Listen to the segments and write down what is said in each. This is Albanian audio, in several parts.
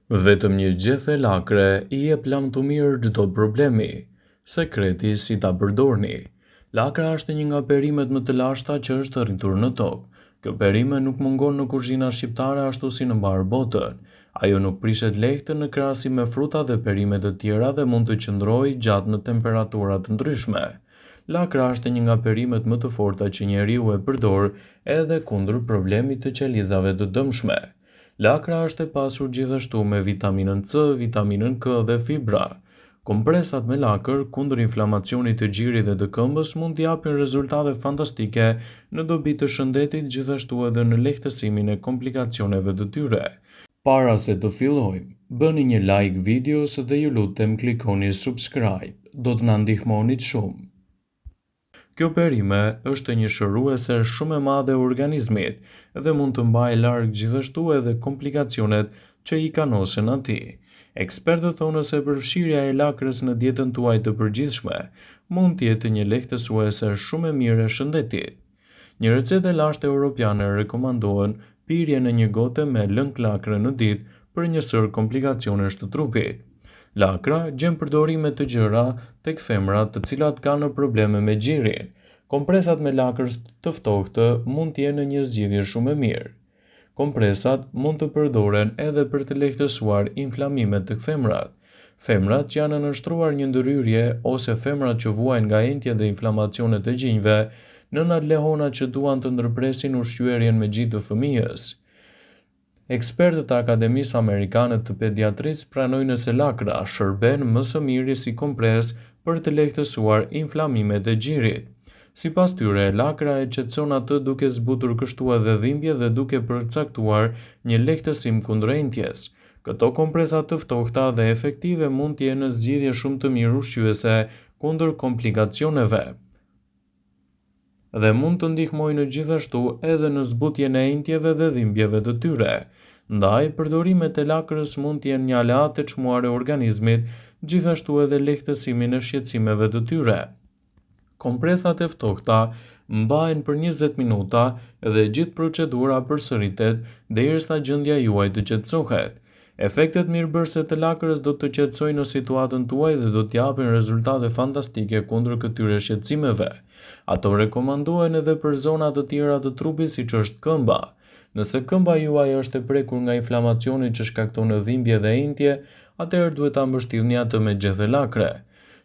Vetëm një gjethe lakre I jep lam të mirë çdo problemi. Sekreti si ta përdorni. Lakra është një nga perimet më të lashta që është rritur në tokë. Kjo perime nuk mungon në kuzhina shqiptare ashtu si në mbarë botën. Ajo nuk prishet lehtë në krahasim me fruta dhe perimet të tjera dhe mund të qëndrojë gjatë në temperatura të ndryshme. Lakra është një nga perimet më të forta që njeriu e përdor edhe kundër problemit të qelizave të dëmshme. Lakra është e pasur gjithashtu me vitaminën C, vitaminën K dhe fibra. Kompresat me lakër kundër inflamacionit të gjirit dhe të këmbës mund të japin rezultate fantastike në dobi të shëndetit, gjithashtu edhe në lehtësimin e komplikacioneve të tyre. Para se të fillojmë, bëni një like videos dhe ju lutem klikoni subscribe, do të na ndihmonit shumë. Kjo perime është një shëruese shumë e madhe e organizmit dhe mund të mbajë larg gjithashtu edhe komplikacionet që I kanosen atij. Ekspertët thonë se përfshirja e lakrës në dietën tuaj të përgjithshme mund të jetë një lehtësuese shumë e mirë e shëndetit. Një recetë e lashtë europiane rekomandohen pirjen e një gote me lëng lakre në ditë për një sër komplikacionesh të trupit. Lakra gjen përdorime të gjëra tek femrat të cilat kanë probleme me gjirin. Kompresat me lakër të ftohtë mund të jenë një zgjidhje shumë e mirë. Kompresat mund të përdoren edhe për të lehtësuar inflamimet tek femrat. Femrat që janë nënshtruar një ndërhyrje ose femrat që vuajnë nga entja dhe inflamacionet e gjinjve, nënat lehona që duan të ndërpresin ushqyerjen me gjith të fëmijës. Ekspertët e Akademisë Amerikane të Pediatrisë pranojnë se lakra shërben më së miri si kompres për të lehtësuar inflamimet e gjirit. Sipas tyre, lakra e qetëson atë duke zbutur kështu edhe dhimbje dhe duke përcaktuar një lehtësim kundër entjes. Këto kompresa të ftohta dhe efektive mund të jenë zgjidhje shumë të mirë ushqyese kundër komplikacioneve dhe mund të ndihmojnë gjithashtu edhe në zbutjen e entjeve dhe dhimbjeve të tyre. Ndaj, përdorimet e lakrës mund të jenë një aleat e çmuar e organizmit, gjithashtu edhe lehtësimin e shqetësimeve të tyre. Kompresat e ftohta mbahen për 20 minuta dhe gjithë procedura përsëritet derisa gjendja juaj të qetësohet. Efektet mirëbërëse të lakrës do të qetësojnë në situatën tuaj dhe do të japin rezultate fantastike kundër këtyre shqetësimeve. Ato rekomandohen edhe për zona të tjera të trupit siç është këmba. Nëse këmba juaj është e prekur nga inflamacioni që shkakton dhimbje dhe entje, atëherë duhet ta mbështillni atë me gjethe lakre.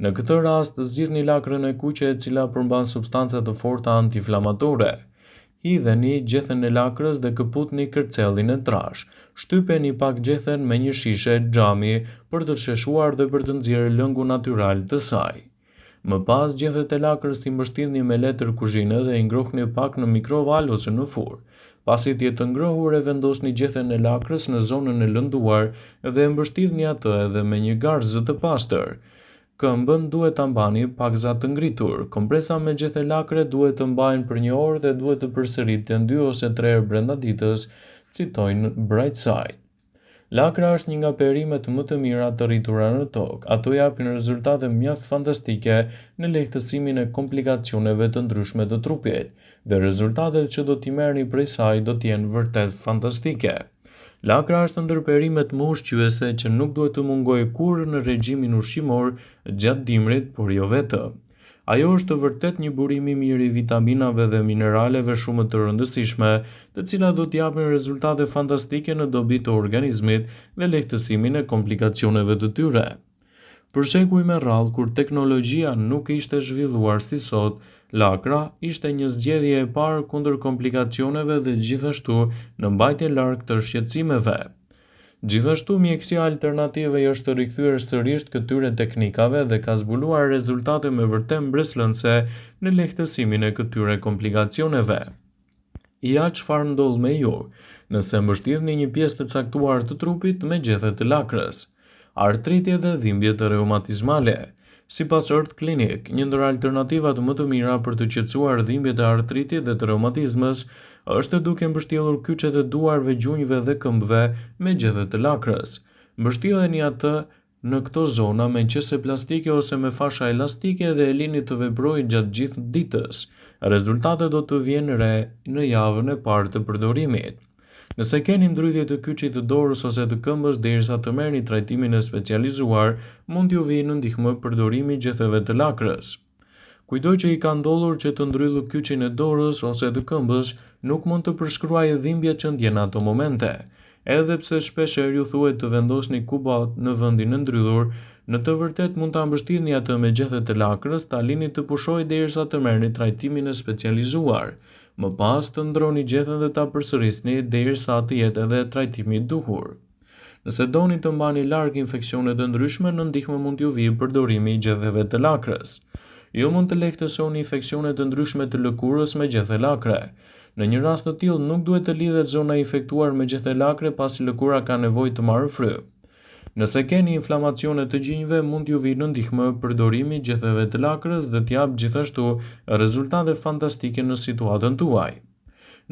Në këtë rast, zgjidhni lakrën e kuqe e cila përmban substanca të forta antiinflamatore. Hidheni gjethen e lakrës dhe këputni kërcellin e trash. Shtypeni pak gjethen me një shishe xhami për të sheshuar dhe për të nxjerrë lëngun natyral të saj. Më pas, gjethet e lakrës I mbështillni me letër kuzhine dhe I ngrohni pak në mikrovalë ose në furrë. Pasi të jetë ngrohur e vendosni gjethen e lakrës në zonën e lënduar dhe e mbështillni atë edhe me një garzë të pastër. Këmbën duhet ta mbani paksa të ngritur. Kompresa me gjethe lakre duhet të mbahen për 1 orë dhe duhet të përsëriten 2 ose 3 herë brenda ditës, citojnë Brightside. Lakra është një nga perimet më të mira të rritura në tokë. Ato japin rezultate mjaft fantastike në lehtësimin e komplikacioneve të ndryshme të trupit, dhe rezultatet që do t'i merrni prej saj do t'jenë vërtet fantastike. Lakra është ndër perimet më ushqyese që nuk duhet të mungojë kurrë në regjimin ushqimor gjatë dimrit, por jo vetëm. Ajo është vërtet një burim I mirë I vitaminave dhe mineraleve shumë të rëndësishme, të cilat do t'japin rezultate fantastike në dobi të organizmit dhe lehtësimin e komplikacioneve të tyre. Për shekuj me radhë, kur teknologjia nuk ishte zhvilluar si sot, lakra ishte një zgjedhje e parë kundër komplikacioneve dhe gjithashtu në mbajtje larg të shqetësimeve. Gjithashtu, mjekësia alternative I është rikthyer sërish këtyre teknikave dhe ka zbuluar rezultate me vërtet mbreslëndse në lehtësimin e këtyre komplikacioneve. Ja çfarë ndodh me ju, nëse mbështillni një pjesë të caktuar të trupit me gjethe të lakrës. Artritje dhe dhimbje të reumatizmale. Sipas Earth Clinic, një ndër alternativat më të mira për të qetësuar dhimbjet e artritit dhe të reumatizmës është duke mbështjellur kyçet e duarve, gjunjëve dhe këmbëve me gjethe të lakrës. Mbështjelleni atë në këto zona me qese plastike ose me fasha elastike dhe e lini të veprojë gjatë gjithë ditës. Rezultatet do të vijnë re në javën e parë të përdorimit. Nëse keni ndrydhje të kyçit të dorës ose të këmbës derisa të merrni trajtimin e specializuar, mund t'ju vijë në ndihmë përdorimi i gjetheve të lakrës. Kujdo që i ka ndodhur që të ndrydhë kyçin e dorës ose të këmbës, nuk mund të përshkruajë dhimbjet që ndjen ato momente. Edhe pse shpeshherë ju thuhet të vendosni kubat në vendin e ndrydhur, në të vërtetë mund ta mbështirni atë me gjethe të lakrës, ta lini të pushojë derisa të merrni trajtimin e specializuar. Më pas të ndroni gjethen dhe ta përsërisni derisa të jetë edhe trajtimi i duhur. Nëse doni të mbani larg infeksionet e ndryshme, në ndihmë mund t'ju vijë përdorimi i gjetheve të lakrës. Ju mund të lehtësoni infeksionet të ndryshme të lëkurës me gjethe lakre. Në një rast të tillë nuk duhet të lidhet zona infektuar me gjethe lakre pasi lëkura ka nevojë të marrë fry. Nëse keni inflamacione të gjinjve, mund t'ju vijë në ndihmë përdorimi i gjetheve të lakrës dhe t'jap gjithashtu rezultate fantastike në situatën tuaj.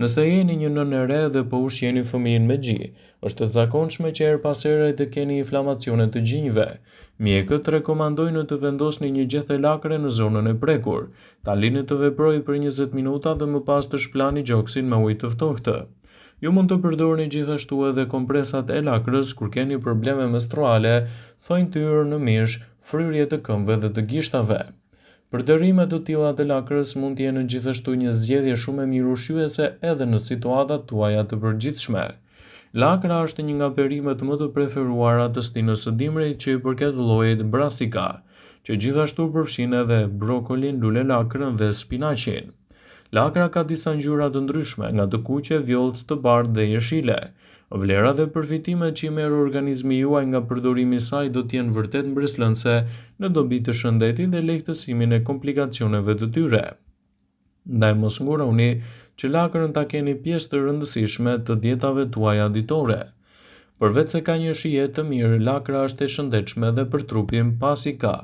Nëse jeni një nënë e re dhe po ushqeni fëmijën me gji, është e zakonshme që her pas here të keni inflamacione të gjinjve. Mjekët rekomandojnë të vendosni një gjethe lakre në zonën e prekur, ta lini të veprojë për 20 minuta dhe më pas të shplani gjoksin me ujë të ftohtë. Ju mund të përdorni gjithashtu edhe kompresat e lakrës kur keni probleme menstruale, thonjtyrë në mish, fryrje të këmbëve dhe të gishtave. Përdorimet të tilla të lakrës mund të jenë gjithashtu një zgjedhje shumë e mirë ushqyese edhe në situatat tuaja të përgjithshme. Lakra është një nga perimet më të preferuara të stinës së dimrit që i përket llojit brassica, që gjithashtu përfshin edhe brokolin, lule lakrën dhe spinaqin. Lakra ka disa ngjyra të ndryshme, nga të kuqe, vjollcë, të bardhë dhe jeshile. Vlerat dhe përfitimet që i merr organizmi juaj nga përdorimi i saj do të jenë vërtet mbreslënse në dobi të shëndetit dhe lehtësimin e komplikacioneve të tyre. Ndaj mos nguroni që lakrën ta keni pjesë të rëndësishme të dietave tuaja ditore. Përveç se ka një shije të mirë, lakra është e shëndetshme edhe për trupin pasi ka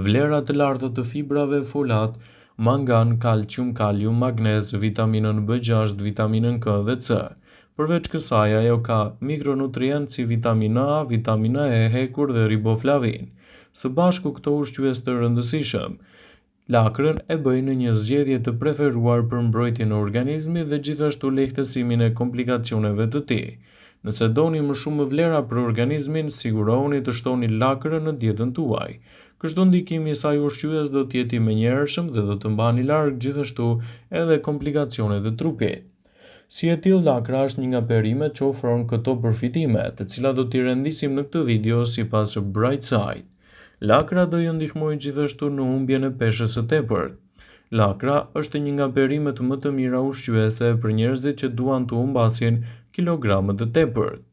vlera të larta të fibrave, folat, mangan, kalcium, kalium, magnez, vitaminën B6, vitaminën K dhe C. Përveç kësaj, ajo ka mikronutrientë si vitamina A, vitamina E, hekur dhe riboflavin. Së bashku këto ushqyes të rëndësishëm, lakrën e bëjnë një zgjedhje të preferuar për mbrojtjen e organizmit dhe gjithashtu lehtësimin e komplikacioneve të tij. Nëse doni më shumë vlera për organizmin, sigurohuni të shtoni lakrën në dietën tuaj. Kështu ndikimi i saj ushqyes do të jetë i menjëhershëm dhe do të mbani larg gjithashtu edhe komplikacionet e trupit. Si e tillë, lakra është një nga perimet që ofron këto përfitime, të cilat do t'i rendisim në këtë video sipas Bright Side. Lakra do ju ndihmojë gjithashtu në humbjen e peshës së tepërt. Lakra është një nga perimet më të mira ushqyese për njerëzit që duan të humbasin kilograme të tepërt.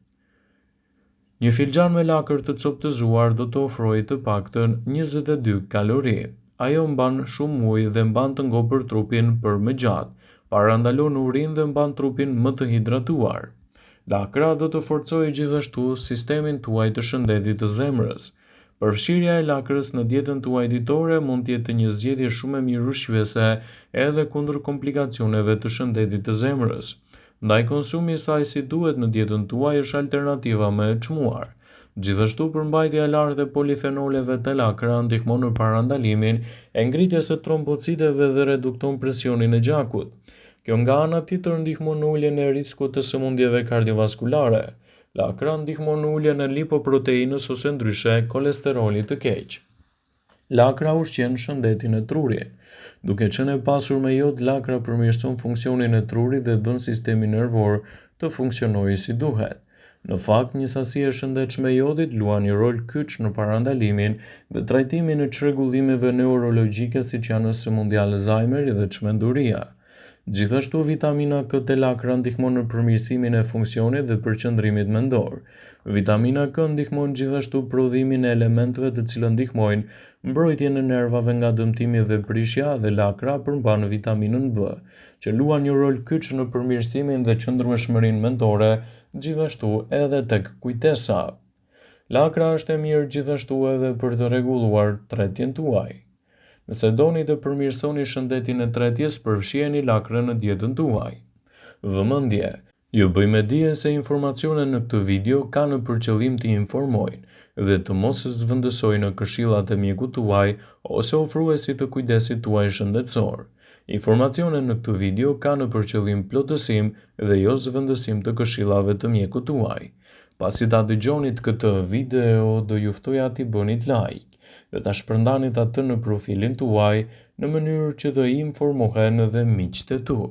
Një filxhan me lakër të coptëzuar do të ofrojë të paktën 22 kalori. Ajo mban shumë ujë dhe mban të ngopur trupin për më gjatë, parandalon urinë dhe mban trupin më të hidratuar. Lakra do të forcojë gjithashtu sistemin tuaj të shëndetit të zemrës. Përfshirja e lakrës në dietën tuaj ditore mund të jetë një zgjedhje shumë e mirë ushqyese edhe kundër komplikacioneve të shëndetit të zemrës. Ndaj konsumi i saj si duhet në dietën tuaj është alternativa më e çmuar. Gjithashtu përmbajtja e lartë e polifenoleve të lakra ndihmon në parandalimin e ngritjes së trombociteve dhe redukton presionin e gjakut. Kjo nga ana tjetër ndihmon në uljen e riskut të sëmundjeve kardiovaskulare. Lakra ndihmon në uljen e lipoproteinës ose ndryshe kolesterolit të keq. Lakra ushqen shëndetin e trurit. Duke qenë e pasur me jod, lakra përmirëson funksionin e trurit dhe bën sistemin nervor të funksionojë si duhet. Në fakt, një sasi e shëndetshme e jodit luan një rol kyç në parandalimin dhe trajtimin e çrregullimeve neurologjike siç janë sëmundja Alzheimer dhe çmenduria. Gjithashtu, vitamina K te lakra ndihmon në përmirësimin e funksionit dhe përqendrimit mendor. Vitamina K ndihmon gjithashtu prodhimin e elementeve të cilët ndihmojnë mbrojtjen e nervave nga dëmtimi dhe prishja dhe lakra përmban vitaminën B, që luan një rol kyç në përmirësimin dhe qëndrueshmërinë mendore, gjithashtu edhe tek kujtesa. Lakra është e mirë gjithashtu edhe për të rregulluar tretjen tuaj. Nëse doni të përmirësoni shëndetin e tretjes, përfshiheni lakrën në dietën tuaj. Vëmendje. Ju bëjmë dije se informacionet në këtë video kanë për qëllim të informojnë dhe të mos zëvendësojnë këshillat e mjekut tuaj ose ofruesit të kujdesit tuaj shëndetësor. Informacionet në këtë video kanë për qëllim plotësim dhe jo zëvendësim të këshillave të mjekut tuaj. Pasi ta dëgjonit këtë video, do ju ftoja t'i bënit like dhe ta shpërndanit atë në profilin tuaj në mënyrë që të informohen edhe miqtë e tu.